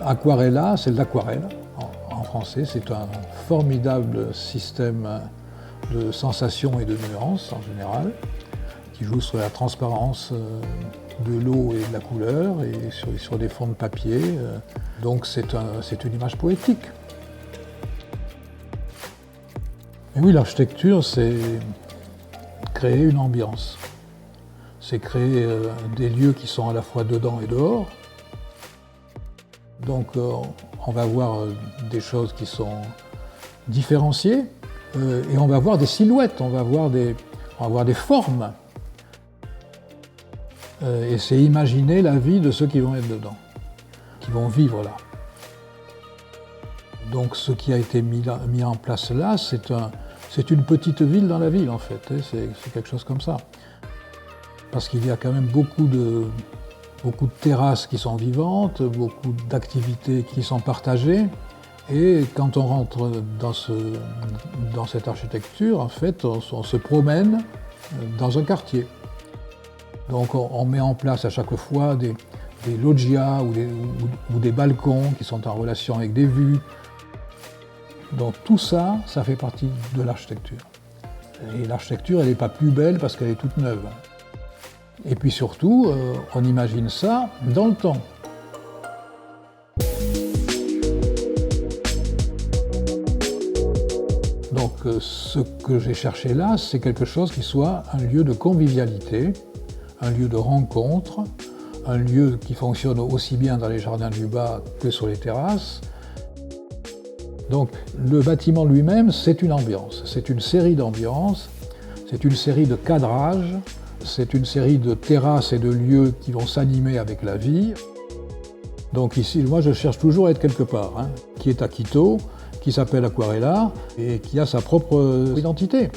Aquarella, c'est de l'aquarelle en français. C'est un formidable système de sensations et de nuances en général, qui joue sur la transparence de l'eau et de la couleur et sur des fonds de papier. Donc c'est une image poétique. Et oui, l'architecture, c'est créer une ambiance. C'est créer des lieux qui sont à la fois dedans et dehors. Donc on va voir des choses qui sont différenciées et on va voir des silhouettes, on va voir des formes. Et c'est imaginer la vie de ceux qui vont être dedans, qui vont vivre là. Donc ce qui a été mis en place là, c'est une petite ville dans la ville en fait, c'est quelque chose comme ça. Parce qu'il y a quand même beaucoup de terrasses qui sont vivantes, beaucoup d'activités qui sont partagées. Et quand on rentre dans cette architecture, en fait, on se promène dans un quartier. Donc on met en place à chaque fois des loggias ou des balcons qui sont en relation avec des vues. Donc tout ça, ça fait partie de l'architecture. Et l'architecture, elle n'est pas plus belle parce qu'elle est toute neuve. Et puis surtout, on imagine ça dans le temps. Donc ce que j'ai cherché là, c'est quelque chose qui soit un lieu de convivialité, un lieu de rencontre, un lieu qui fonctionne aussi bien dans les jardins du bas que sur les terrasses. Donc le bâtiment lui-même, c'est une ambiance, c'est une série d'ambiances, c'est une série de cadrages, c'est une série de terrasses et de lieux qui vont s'animer avec la vie. Donc ici, moi je cherche toujours à être quelque part, qui est à Quito, qui s'appelle Aquarella et qui a sa propre identité.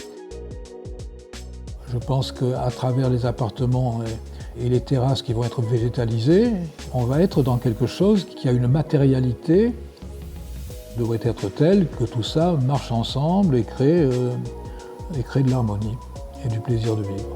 Je pense qu'à travers les appartements et les terrasses qui vont être végétalisées, on va être dans quelque chose qui a une matérialité, devrait être telle que tout ça marche ensemble et crée de l'harmonie et du plaisir de vivre.